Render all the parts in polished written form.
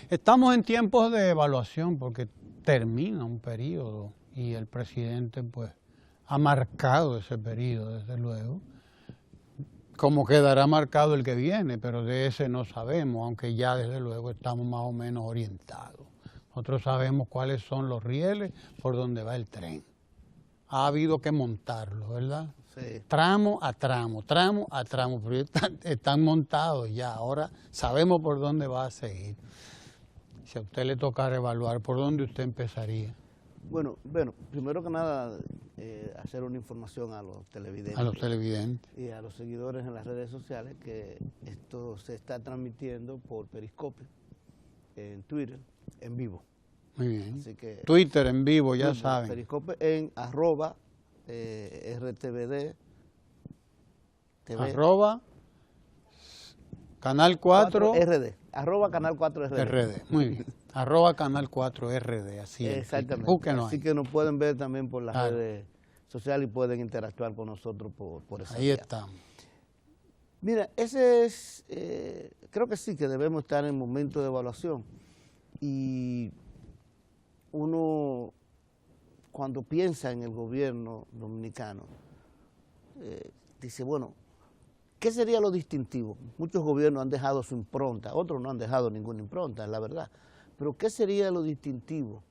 Estamos en tiempos de evaluación porque termina un periodo y el presidente pues ha marcado ese periodo, desde luego. Como quedará marcado el que viene, pero de ese no sabemos, aunque ya desde luego estamos más o menos orientados. Nosotros sabemos cuáles son los rieles por donde va el tren. Ha habido que montarlo, ¿verdad? Sí. Tramo a tramo, pero están montados ya. Ahora sabemos por dónde va a seguir. Si a usted le tocara evaluar, ¿por dónde usted empezaría? Bueno, primero que nada, hacer una información a los televidentes. A los televidentes. Y a los seguidores en las redes sociales que esto se está transmitiendo por Periscope, en Twitter, en vivo. Muy bien. Así que, Twitter en vivo, ya Twitter, saben. Periscope en @RTVD. TV. Canal 4 RD, Canal 4 RD. RD, muy bien. Canal 4 RD, así es. Exactamente. Búsquenos Así ahí. que nos pueden ver también por las redes sociales y pueden interactuar con nosotros por esa Ahí vía. estamos. Mira, ese es, creo que sí, que debemos estar en momento de evaluación. Y uno, cuando piensa en el gobierno dominicano, dice, bueno, ¿qué sería lo distintivo? Muchos gobiernos han dejado su impronta, otros no han dejado ninguna impronta, es la verdad. Pero ¿qué sería lo distintivo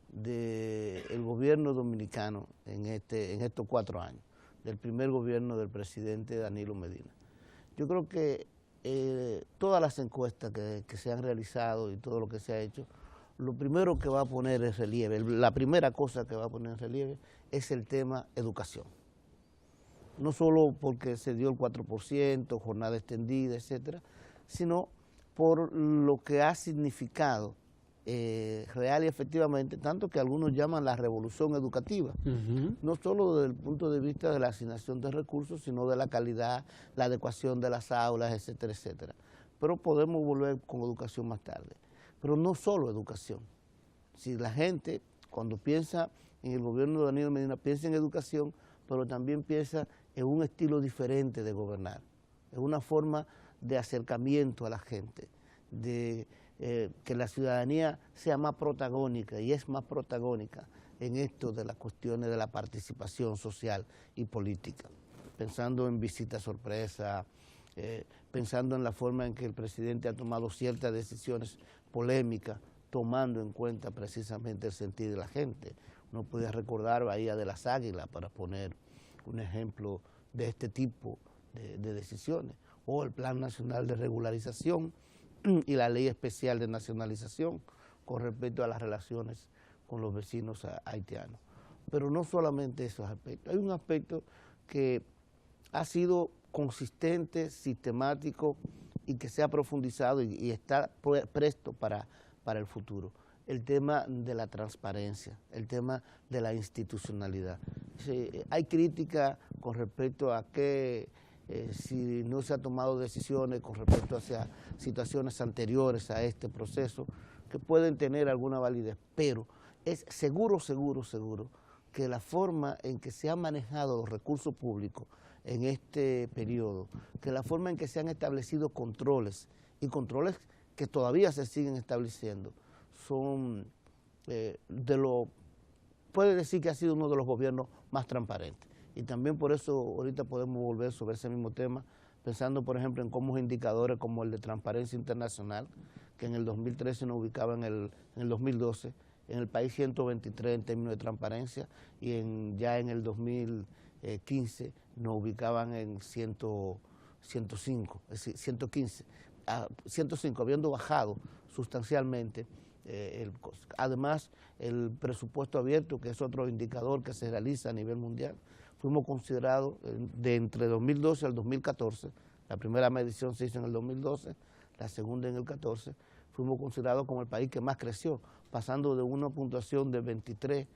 del gobierno dominicano en estos 4 años, del primer gobierno del presidente Danilo Medina? Yo creo que todas las encuestas que se han realizado y todo lo que se ha hecho, lo primero que va a poner en relieve, la primera cosa que va a poner en relieve es el tema educación. No solo porque se dio el 4%, jornada extendida, etcétera, sino por lo que ha significado real y efectivamente, tanto que algunos llaman la revolución educativa, no solo desde el punto de vista de la asignación de recursos, sino de la calidad, la adecuación de las aulas, etcétera, etcétera. Pero podemos volver con educación más tarde. Pero no solo educación. Si la gente, cuando piensa en el gobierno de Danilo Medina, piensa en educación, pero también piensa en un estilo diferente de gobernar, en una forma de acercamiento a la gente, de que la ciudadanía sea más protagónica y es más protagónica en esto de las cuestiones de la participación social y política, pensando en visitas sorpresa, pensando en la forma en que el presidente ha tomado ciertas decisiones polémicas, tomando en cuenta precisamente el sentir de la gente. Uno puede recordar Bahía de las Águilas, para poner un ejemplo de este tipo de decisiones, o el Plan Nacional de Regularización y la Ley Especial de Nacionalización con respecto a las relaciones con los vecinos haitianos. Pero no solamente esos aspectos, hay un aspecto que ha sido consistente, sistemático y que se ha profundizado y está presto para el futuro. El tema de la transparencia, el tema de la institucionalidad. Hay crítica con respecto a que si no se han tomado decisiones con respecto a situaciones anteriores a este proceso, que pueden tener alguna validez, pero es seguro que la forma en que se han manejado los recursos públicos en este periodo, que la forma en que se han establecido controles, y controles que todavía se siguen estableciendo, son puede decir que ha sido uno de los gobiernos más transparentes. Y también por eso ahorita podemos volver sobre ese mismo tema, pensando por ejemplo en cómo indicadores como el de Transparencia Internacional, que en el 2013 nos ubicaba en el 2012, en el país 123 en términos de transparencia, y ya en el 2015 nos ubicaban en 105, es decir, 105, habiendo bajado sustancialmente. Además, el presupuesto abierto, que es otro indicador que se realiza a nivel mundial, fuimos considerados de entre 2012 al 2014, la primera medición se hizo en el 2012, la segunda en el 14, fuimos considerados como el país que más creció, pasando de una puntuación de 23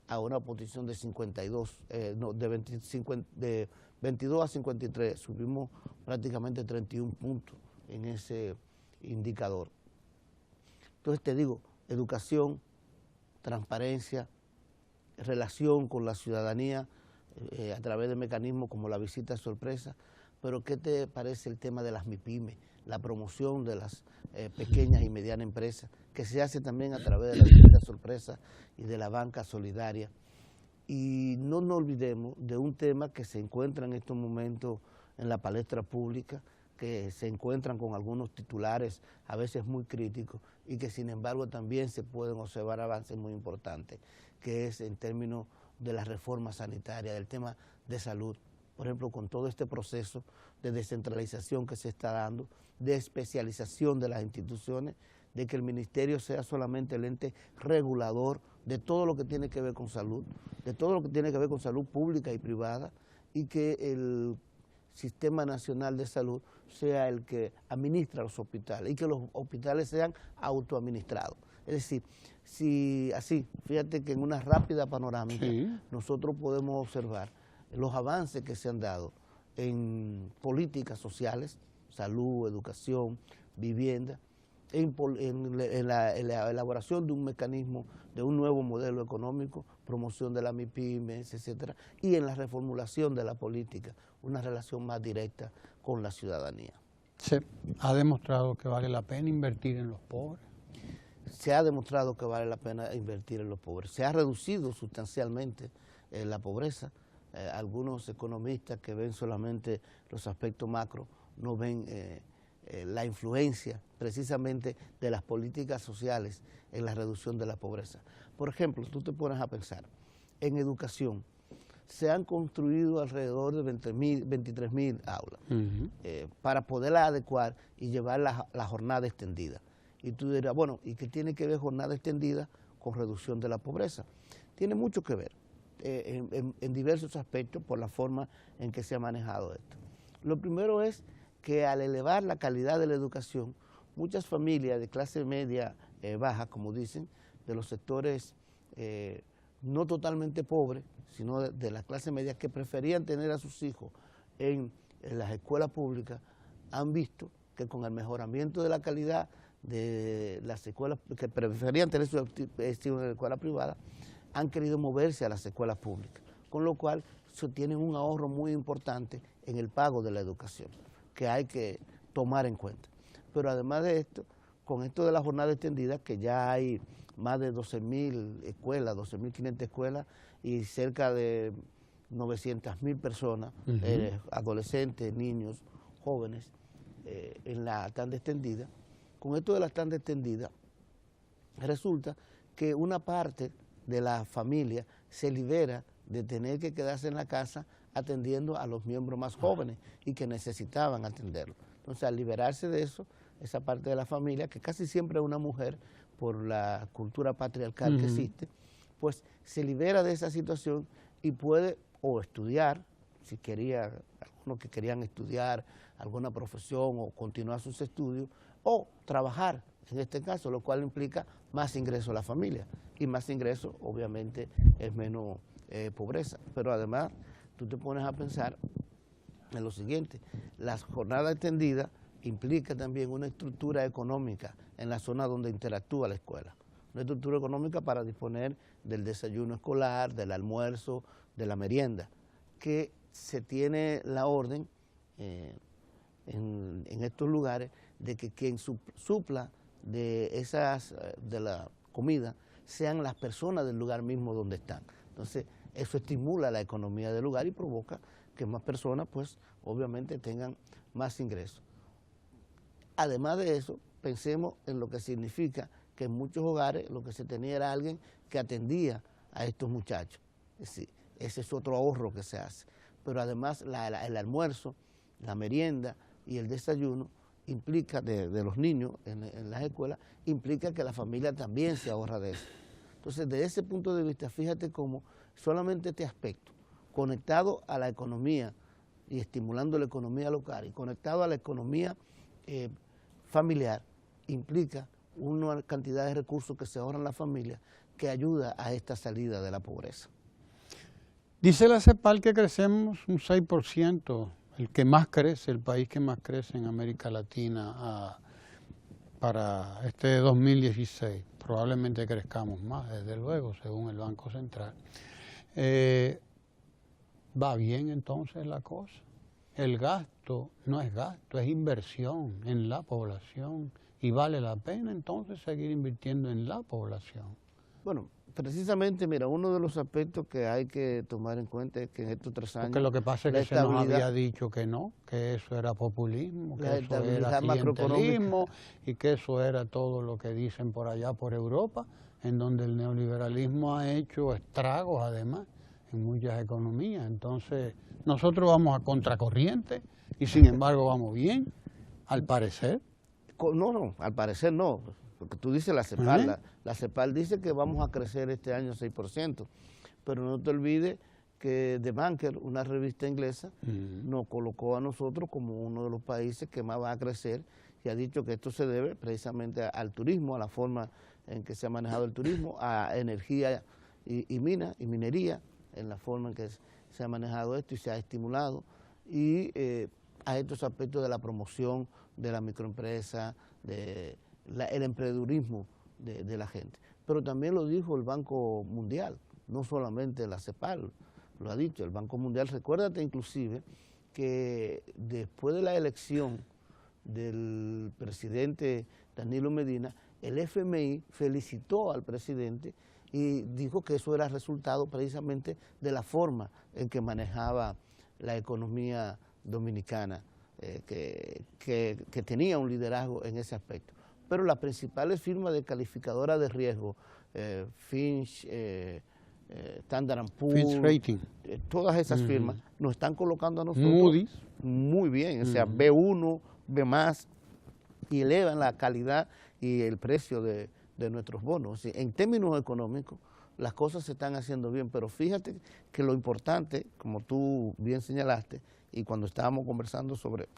a una posición de 52, de 22 a 53, subimos prácticamente 31 puntos en ese indicador. Entonces te digo, educación, transparencia, relación con la ciudadanía a través de mecanismos como la visita sorpresa, pero ¿qué te parece el tema de las MIPYMES, la promoción de las pequeñas y medianas empresas, que se hace también a través de la tienda sorpresa y de la banca solidaria. Y no nos olvidemos de un tema que se encuentra en estos momentos en la palestra pública, que se encuentran con algunos titulares a veces muy críticos y que sin embargo también se pueden observar avances muy importantes, que es en términos de la reforma sanitaria, del tema de salud. Por ejemplo, con todo este proceso de descentralización que se está dando, de especialización de las instituciones, de que el ministerio sea solamente el ente regulador de todo lo que tiene que ver con salud, de todo lo que tiene que ver con salud pública y privada, y que el Sistema Nacional de Salud sea el que administra los hospitales y que los hospitales sean autoadministrados. Es decir, si así, fíjate que en una rápida panorámica nosotros podemos observar los avances que se han dado en políticas sociales, salud, educación, vivienda, en la elaboración de un mecanismo, de un nuevo modelo económico, promoción de la MIPYMES, etcétera, y en la reformulación de la política, una relación más directa con la ciudadanía. Se ha demostrado que vale la pena invertir en los pobres. Se ha demostrado que vale la pena invertir en los pobres. Se ha reducido sustancialmente la pobreza. Algunos economistas que ven solamente los aspectos macro no ven la influencia precisamente de las políticas sociales en la reducción de la pobreza. Por ejemplo, tú te pones a pensar, en educación se han construido alrededor de 23.000 aulas para poderla adecuar y llevar la jornada extendida. Y tú dirás, bueno, ¿y qué tiene que ver jornada extendida con reducción de la pobreza? Tiene mucho que ver en diversos aspectos por la forma en que se ha manejado esto. Lo primero es que al elevar la calidad de la educación, muchas familias de clase media baja, como dicen, de los sectores no totalmente pobres, sino de la clase media, que preferían tener a sus hijos en las escuelas públicas, han visto que con el mejoramiento de la calidad de las escuelas, que preferían tener sus hijos en la escuela privada, han querido moverse a las escuelas públicas, con lo cual tienen un ahorro muy importante en el pago de la educación, que hay que tomar en cuenta. Pero además de esto, con esto de la jornada extendida, que ya hay más de 12.000 escuelas, 12.500 escuelas y cerca de 900.000 personas, adolescentes, niños, jóvenes, en la tanda extendida. Con esto de la tanda extendida, resulta que una parte de la familia se libera de tener que quedarse en la casa atendiendo a los miembros más jóvenes y que necesitaban atenderlo. Entonces, al liberarse de eso, esa parte de la familia, que casi siempre es una mujer por la cultura patriarcal que existe, pues se libera de esa situación y puede o estudiar, si quería, algunos que querían estudiar alguna profesión o continuar sus estudios, o trabajar, en este caso, lo cual implica más ingreso a la familia. Y más ingreso, obviamente, es menos pobreza. Pero además, tú te pones a pensar en lo siguiente: la jornada extendida implica también una estructura económica en la zona donde interactúa la escuela. Una estructura económica para disponer del desayuno escolar, del almuerzo, de la merienda, que se tiene la orden en estos lugares de que quien supla de la comida sean las personas del lugar mismo donde están. Entonces, eso estimula la economía del lugar y provoca que más personas, pues, obviamente tengan más ingresos. Además de eso, pensemos en lo que significa que en muchos hogares lo que se tenía era alguien que atendía a estos muchachos. Es decir, ese es otro ahorro que se hace. Pero además el almuerzo, la merienda y el desayuno implica, de los niños en las escuelas, implica que la familia también se ahorra de eso. Entonces, desde ese punto de vista, fíjate cómo solamente este aspecto, conectado a la economía y estimulando la economía local y conectado a la economía familiar, implica una cantidad de recursos que se ahorran la familia que ayuda a esta salida de la pobreza. Dice la CEPAL que crecemos un 6%, el que más crece, el país que más crece en América Latina para este 2016. Probablemente crezcamos más, desde luego, según el Banco Central. ¿Va bien entonces la cosa? el gasto no es gasto, es inversión en la población y vale la pena entonces seguir invirtiendo en la población. Bueno, precisamente, mira, uno de los aspectos que hay que tomar en cuenta es que en estos 3 años... Porque lo que pasa es la que se nos estabilidad- había dicho que no, que eso era populismo, La que eso era estabilidad macroeconómica. clientelismo y que eso era todo lo que dicen por allá por Europa, en donde el neoliberalismo ha hecho estragos además en muchas economías. Entonces nosotros vamos a contracorriente y sin embargo vamos bien, al parecer. No, al parecer no. Porque tú dices la CEPAL, Ajá. la CEPAL dice que vamos a crecer este año 6%, pero no te olvides que The Banker, una revista inglesa, nos colocó a nosotros como uno de los países que más va a crecer y ha dicho que esto se debe precisamente al turismo, a la forma en que se ha manejado el turismo, a energía y minería, en la forma en que se ha manejado esto y se ha estimulado, y a estos aspectos de la promoción de la microempresa, el emprendedurismo de la gente. Pero también lo dijo el Banco Mundial, no solamente la CEPAL, lo ha dicho el Banco Mundial. Recuérdate inclusive que después de la elección del presidente Danilo Medina, el FMI felicitó al presidente y dijo que eso era resultado precisamente de la forma en que manejaba la economía dominicana, que tenía un liderazgo en ese aspecto. Pero las principales firmas de calificadora de riesgo, Fitch, Standard & Poor's, Fitch Rating, todas esas firmas nos están colocando a nosotros Moody's, muy bien, o sea, B1, B+, y elevan la calidad y el precio de nuestros bonos. En términos económicos, las cosas se están haciendo bien, pero fíjate que lo importante, como tú bien señalaste, y cuando estábamos conversando sobre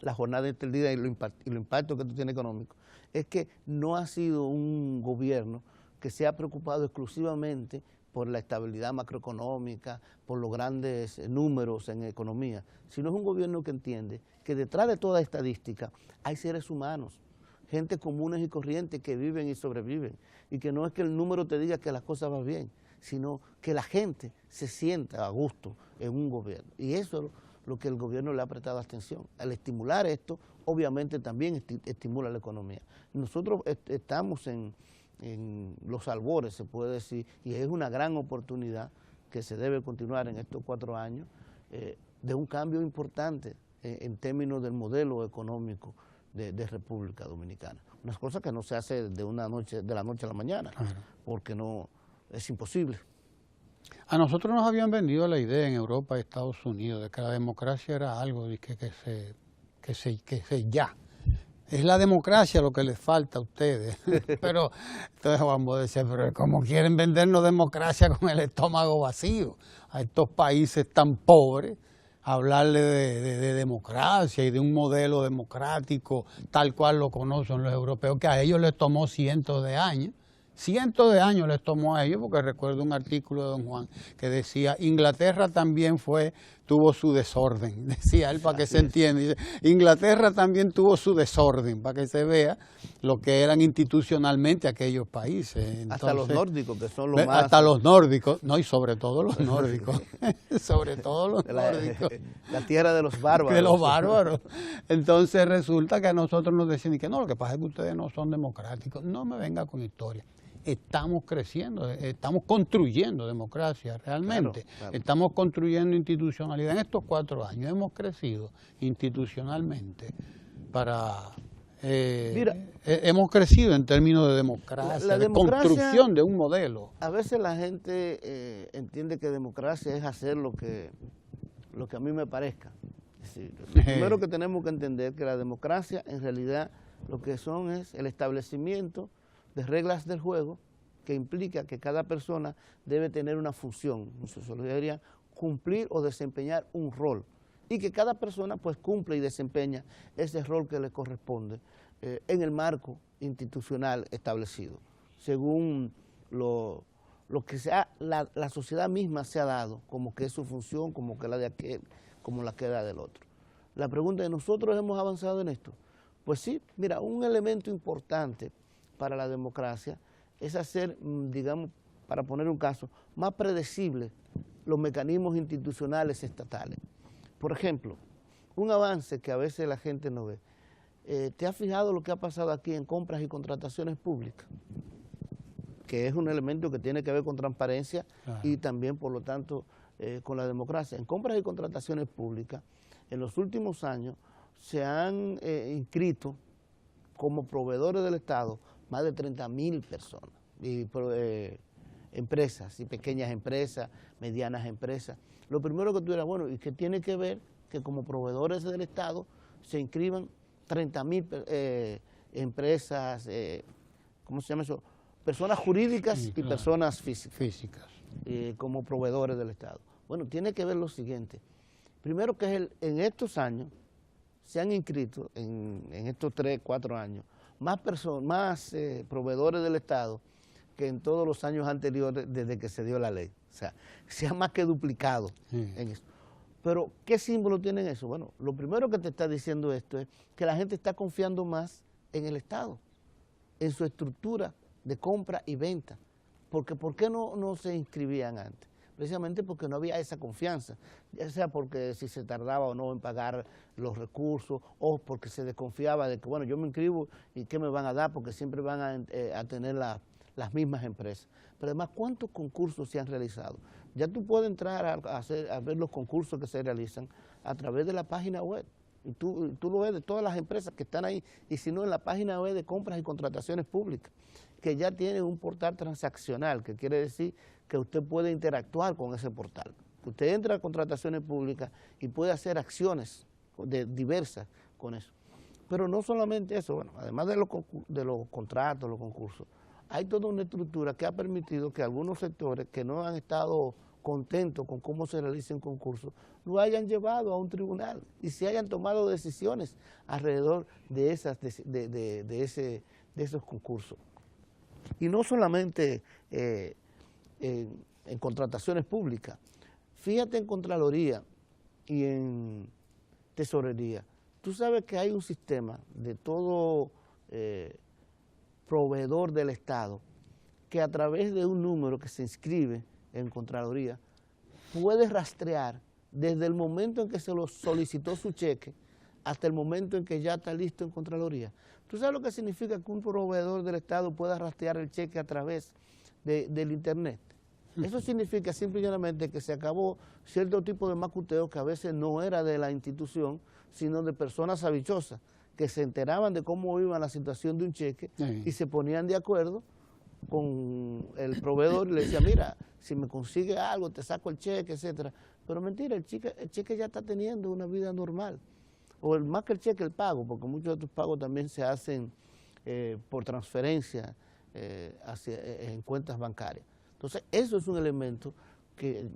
la jornada extendida y lo impacto que esto tiene económico, es que no ha sido un gobierno que se ha preocupado exclusivamente por la estabilidad macroeconómica, por los grandes números en economía, sino es un gobierno que entiende que detrás de toda estadística hay seres humanos, gente comunes y corrientes que viven y sobreviven, y que no es que el número te diga que las cosas van bien, sino que la gente se sienta a gusto en un gobierno. Y eso es lo que el gobierno le ha prestado atención. Al estimular esto, obviamente también estimula la economía. Nosotros estamos en los albores, se puede decir, y es una gran oportunidad que se debe continuar en estos 4 años, de un cambio importante en términos del modelo económico de República Dominicana. Unas cosas que no se hace de la noche a la mañana, claro, porque no es imposible. A nosotros nos habían vendido la idea en Europa y Estados Unidos de que la democracia era algo de que ya. Es la democracia lo que les falta a ustedes. Pero entonces vamos a decir, pero ¿cómo quieren vendernos democracia con el estómago vacío? A estos países tan pobres, hablarle de democracia y de un modelo democrático tal cual lo conocen los europeos, que a ellos les tomó cientos de años les tomó a ellos, porque recuerdo un artículo de don Juan que decía, Inglaterra también tuvo su desorden, decía él para que se entienda, dice, Inglaterra también tuvo su desorden, para que se vea lo que eran institucionalmente aquellos países. Entonces, hasta los nórdicos, que son los más... Hasta los nórdicos, no, y sobre todo los nórdicos, sobre todo los nórdicos. La tierra de los bárbaros. De los bárbaros. Entonces resulta que a nosotros nos decían que no, lo que pasa es que ustedes no son democráticos. No me venga con historia. Estamos creciendo, estamos construyendo democracia realmente, claro, claro. Estamos construyendo institucionalidad. En estos 4 años hemos crecido institucionalmente hemos crecido en términos de democracia, de construcción de un modelo. A veces la gente entiende que democracia es hacer lo que a mí me parezca. Es decir, lo primero que tenemos que entender es que la democracia en realidad lo que son es el establecimiento de reglas del juego que implica que cada persona debe tener una función, se debería cumplir o desempeñar un rol, y que cada persona pues cumple y desempeña ese rol que le corresponde en el marco institucional establecido, según lo que la sociedad misma se ha dado, como que es su función, como que la de aquel, como la que la del otro. La pregunta es, ¿nosotros hemos avanzado en esto? Pues sí, mira, un elemento importante para la democracia es hacer, digamos, para poner un caso, más predecibles los mecanismos institucionales estatales. Por ejemplo, un avance que a veces la gente no ve. ¿Te has fijado lo que ha pasado aquí en compras y contrataciones públicas? Que es un elemento que tiene que ver con transparencia y también, por lo tanto, con la democracia. En compras y contrataciones públicas, en los últimos años se han inscrito como proveedores del Estado más de 30,000 personas, y empresas, y pequeñas empresas, medianas empresas. Lo primero que tú dirás, bueno, ¿y qué tiene que ver que como proveedores del Estado se inscriban 30,000 empresas, ¿cómo se llama eso? Personas jurídicas y personas físicas como proveedores del Estado? Bueno, tiene que ver lo siguiente. Primero que en estos años se han inscrito, en estos 3, 4 años, más proveedores del Estado que en todos los años anteriores desde que se dio la ley. O sea, se ha más que duplicado en eso. Pero, ¿qué símbolo tienen eso? Bueno, lo primero que te está diciendo esto es que la gente está confiando más en el Estado, en su estructura de compra y venta. Porque, ¿por qué no se inscribían antes? Precisamente porque no había esa confianza, ya sea porque si se tardaba o no en pagar los recursos, o porque se desconfiaba de que, bueno, yo me inscribo y ¿qué me van a dar? Porque siempre van a tener las mismas empresas. Pero además, ¿cuántos concursos se han realizado? Ya tú puedes entrar a ver los concursos que se realizan a través de la página web. Y tú lo ves de todas las empresas que están ahí, y si no, en la página web de compras y contrataciones públicas, que ya tiene un portal transaccional, que quiere decir que usted puede interactuar con ese portal. Usted entra a contrataciones públicas y puede hacer acciones diversas con eso. Pero no solamente eso, bueno, además de los contratos, los concursos, hay toda una estructura que ha permitido que algunos sectores que no han estado contentos con cómo se realiza un concurso, lo hayan llevado a un tribunal y se hayan tomado decisiones alrededor de esos concursos. Y no solamente en contrataciones públicas, fíjate en Contraloría y en Tesorería. Tú sabes que hay un sistema de todo proveedor del Estado que a través de un número que se inscribe en Contraloría puede rastrear desde el momento en que se lo solicitó su cheque hasta el momento en que ya está listo en Contraloría. ¿Tú sabes lo que significa que un proveedor del Estado pueda rastrear el cheque a través del Internet? Eso significa simple y llanamente que se acabó cierto tipo de macuteo que a veces no era de la institución, sino de personas habichosas que se enteraban de cómo iba la situación de un cheque y se ponían de acuerdo con el proveedor y le decía, mira, si me consigue algo, te saco el cheque, etcétera. Pero mentira, el cheque ya está teniendo una vida normal. O más que el cheque, el pago, porque muchos de estos pagos también se hacen por transferencia en cuentas bancarias. Entonces, eso es un elemento que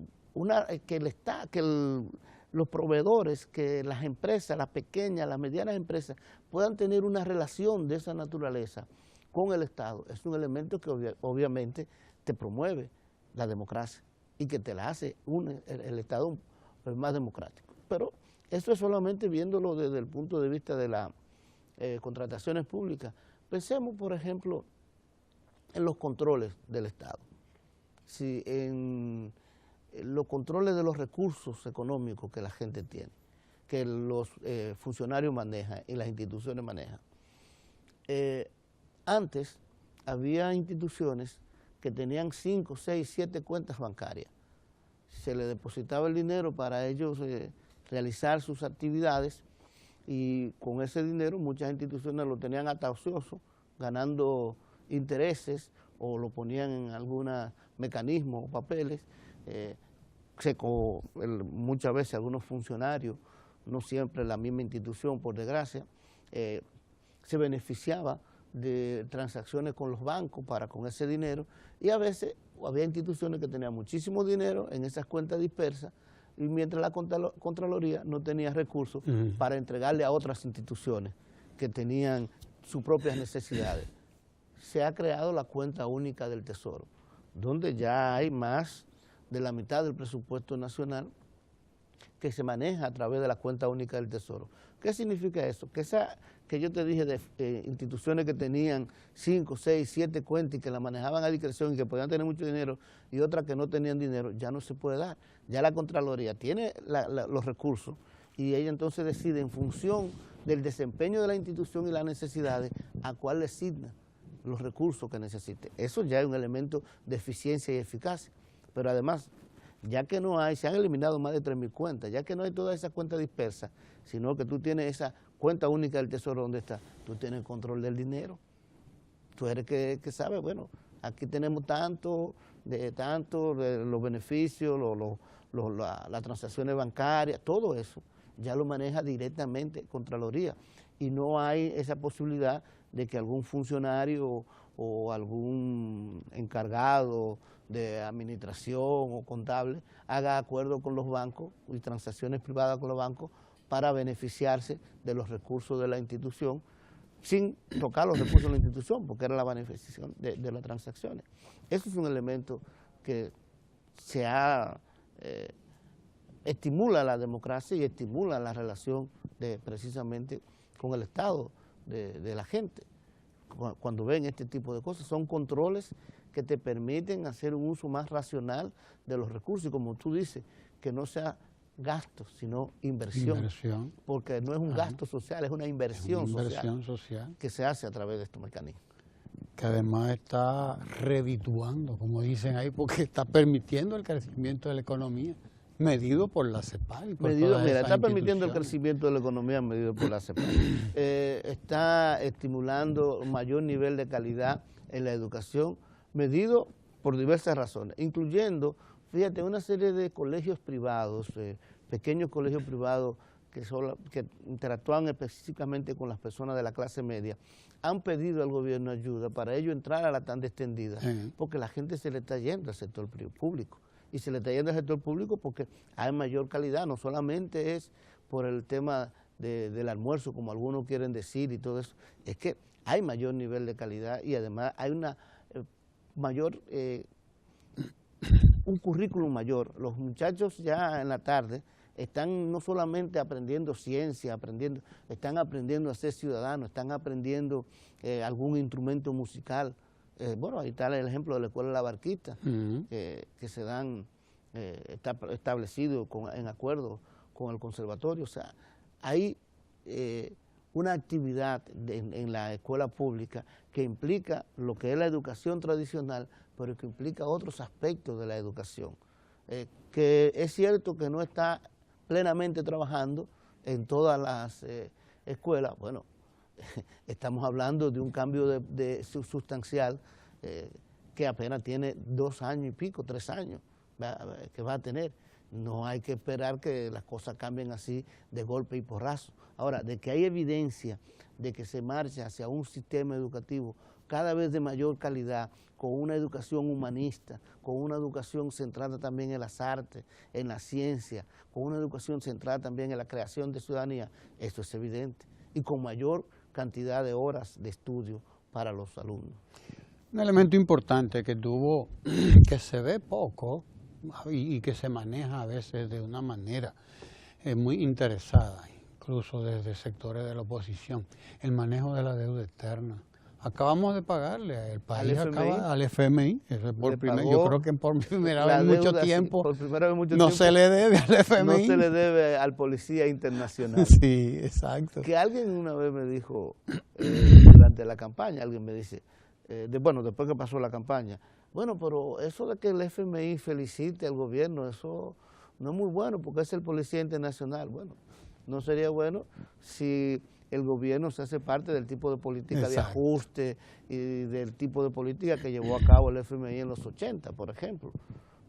los proveedores, que las empresas, las pequeñas, las medianas empresas, puedan tener una relación de esa naturaleza con el Estado. Es un elemento que obviamente te promueve la democracia y que te la hace el Estado más democrático. Pero eso es solamente viéndolo desde el punto de vista de las contrataciones públicas. Pensemos, por ejemplo, en los controles del Estado. Si en los controles de los recursos económicos que la gente tiene, que los funcionarios manejan y las instituciones manejan. Antes había instituciones que tenían 5, 6, 7 cuentas bancarias. Se les depositaba el dinero para ellos realizar sus actividades y con ese dinero muchas instituciones lo tenían hasta ocioso, ganando intereses o lo ponían en algún mecanismo o papeles. Muchas veces algunos funcionarios, no siempre la misma institución, por desgracia, se beneficiaba de transacciones con los bancos con ese dinero, y a veces había instituciones que tenían muchísimo dinero en esas cuentas dispersas, y mientras la Contraloría no tenía recursos para entregarle a otras instituciones que tenían sus propias necesidades. Se ha creado la cuenta única del Tesoro, donde ya hay más de la mitad del presupuesto nacional que se maneja a través de la cuenta única del Tesoro. ¿Qué significa eso? Que yo te dije de instituciones que tenían 5, 6, 7 cuentas y que la manejaban a discreción y que podían tener mucho dinero, y otras que no tenían dinero, ya no se puede dar. Ya la Contraloría tiene los recursos y ella entonces decide en función del desempeño de la institución y las necesidades a cuál le asigna los recursos que necesite. Eso ya es un elemento de eficiencia y eficacia, pero además, ya que no hay, se han eliminado más de 3.000 cuentas, ya que no hay todas esas cuentas dispersas, sino que tú tienes esa cuenta única del Tesoro donde está, tú tienes control del dinero, tú eres que sabe, bueno, aquí tenemos tanto de los beneficios, las transacciones bancarias, todo eso ya lo maneja directamente Contraloría y no hay esa posibilidad de que algún funcionario o algún encargado de administración o contable haga acuerdo con los bancos y transacciones privadas con los bancos para beneficiarse de los recursos de la institución sin tocar los recursos de la institución, porque era la beneficiación de las transacciones. Eso es un elemento que estimula la democracia y estimula la relación precisamente con el Estado de la gente. Cuando ven este tipo de cosas, son controles que te permiten hacer un uso más racional de los recursos y, como tú dices, que no sea gasto, sino inversión. Porque no es un gasto social, es una inversión social que se hace a través de estos mecanismos. Que además está redituando, como dicen ahí, porque está permitiendo el crecimiento de la economía, medido por la CEPAL. Está permitiendo el crecimiento de la economía medido por la CEPAL. Está estimulando un mayor nivel de calidad en la educación, medido por diversas razones, incluyendo, fíjate, una serie de colegios privados, pequeños colegios privados que interactúan específicamente con las personas de la clase media, han pedido al gobierno ayuda para ello entrar a la tanda extendida, porque la gente se le está yendo al sector público. Y se le está yendo al sector público porque hay mayor calidad, no solamente es por el tema del almuerzo, como algunos quieren decir y todo eso, es que hay mayor nivel de calidad y además hay una un currículum mayor. Los muchachos ya en la tarde están no solamente aprendiendo ciencia, están aprendiendo a ser ciudadanos, están aprendiendo algún instrumento musical. Bueno, ahí está el ejemplo de la Escuela La Barquita, que se dan, está establecido en acuerdo con el conservatorio. O sea, hay una actividad en la escuela pública que implica lo que es la educación tradicional, pero que implica otros aspectos de la educación, que es cierto que no está plenamente trabajando en todas las escuelas. Bueno, estamos hablando de un cambio sustancial que apenas tiene 2 años y pico, 3 años que va a tener. No hay que esperar que las cosas cambien así de golpe y porrazo. Ahora, de que hay evidencia de que se marcha hacia un sistema educativo cada vez de mayor calidad, con una educación humanista, con una educación centrada también en las artes, en la ciencia, con una educación centrada también en la creación de ciudadanía, esto es evidente, y con mayor cantidad de horas de estudio para los alumnos. Un elemento importante que que se ve poco y que se maneja a veces de una manera muy interesada, incluso desde sectores de la oposición, el manejo de la deuda externa. Acabamos de pagarle, el país al FMI, eso es yo creo que por primera vez en mucho tiempo no se le debe al FMI. No se le debe al Policía Internacional. Sí, exacto. Que alguien una vez me dijo, durante la campaña, alguien me dice, después que pasó la campaña, bueno, pero eso de que el FMI felicite al gobierno, eso no es muy bueno porque es el Policía Internacional. Bueno, no sería bueno si el gobierno se hace parte del tipo de política de ajuste y del tipo de política que llevó a cabo el FMI en los 80, por ejemplo.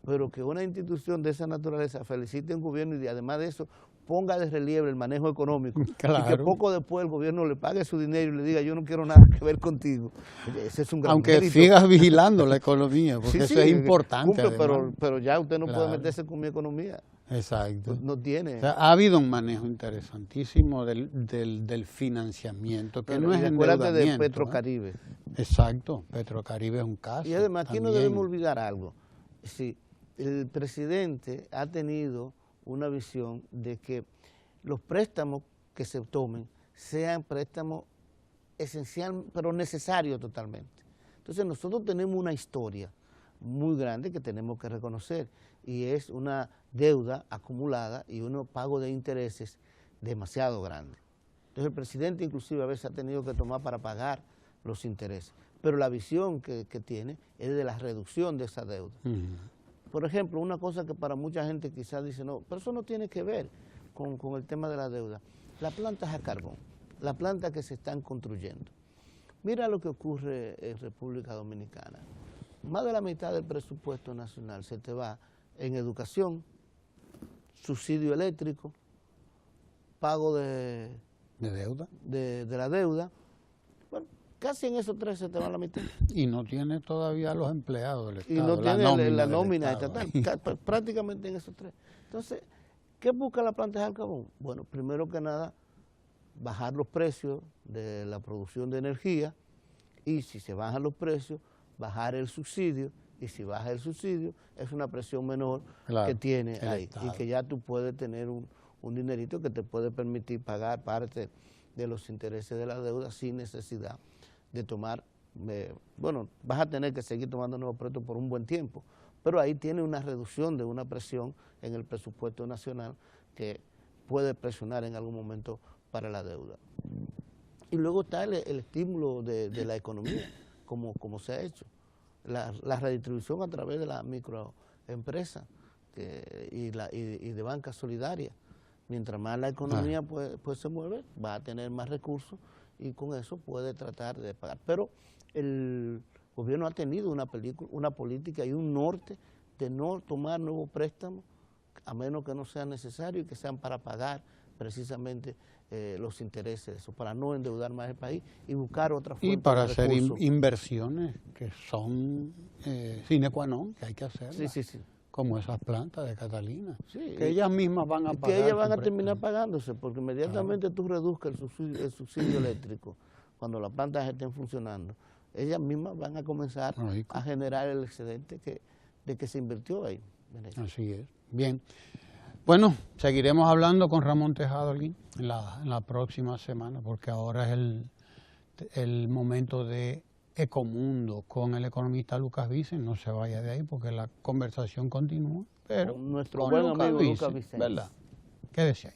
Pero que una institución de esa naturaleza felicite a un gobierno y además de eso ponga de relieve el manejo económico, claro, y que poco después el gobierno le pague su dinero y le diga yo no quiero nada que ver contigo. Ese es un gran Aunque mérito. sigas vigilando la economía, porque eso es importante. Cumple, pero ya usted no puede meterse con mi economía. Exacto. No tiene. O sea, ha habido un manejo interesantísimo del financiamiento, que no es endeudamiento. De Petrocaribe. Exacto, Petrocaribe es un caso. Y además aquí no debemos olvidar algo. Sí, el presidente ha tenido una visión de que los préstamos que se tomen sean préstamos esenciales, pero necesarios totalmente. Entonces nosotros tenemos una historia muy grande que tenemos que reconocer y es una deuda acumulada y unos pagos de intereses demasiado grande. Entonces el presidente inclusive a veces ha tenido que tomar para pagar los intereses, pero la visión que tiene es de la reducción de esa deuda. Por ejemplo, una cosa que para mucha gente quizás dice, no, pero eso no tiene que ver con el tema de la deuda. Las plantas a carbón, las plantas que se están construyendo. Mira lo que ocurre en República Dominicana. Más de la mitad del presupuesto nacional se te va en educación, subsidio eléctrico, pago de deuda. De la deuda. Bueno, casi en esos tres se te va la mitad. Y no tiene todavía los empleados del Estado. Y no tiene la nómina Estado, estatal, prácticamente en esos tres. Entonces, ¿qué busca la planta de carbón? Bueno, primero que nada, bajar los precios de la producción de energía, y si se bajan los precios, bajar el subsidio, y si baja el subsidio, es una presión menor que tiene ahí, Estado. Y que ya tú puedes tener un dinerito que te puede permitir pagar parte de los intereses de la deuda sin necesidad de tomar, bueno, vas a tener que seguir tomando nuevos préstamos por un buen tiempo, pero ahí tiene una reducción de una presión en el presupuesto nacional que puede presionar en algún momento para la deuda. Y luego está el estímulo de la economía, como se ha hecho, la redistribución a través de la microempresa y de banca solidaria. Mientras más la economía pues se mueve, va a tener más recursos y con eso puede tratar de pagar. Pero el gobierno ha tenido una política y un norte de no tomar nuevos préstamos a menos que no sea necesario y que sean para pagar precisamente los intereses, eso, para no endeudar más el país y buscar otra fuente de recursos. Y para hacer inversiones que son sine qua non, que hay que hacerlas. Sí. Como esas plantas de Catalina, sí, que ellas mismas van a pagar. Que ellas van a terminar pagándose, porque inmediatamente tú reduzcas el subsidio eléctrico, cuando las plantas estén funcionando, ellas mismas van a comenzar a generar el excedente de que se invirtió ahí. Así es. Bien. Bueno, seguiremos hablando con Ramón Tejada Holguín en la próxima semana, porque ahora es el momento de Ecomundo con el economista Lucas Vicens. No se vaya de ahí porque la conversación continúa, pero con nuestro buen amigo Lucas Vicens. ¿Verdad? Quédese ahí.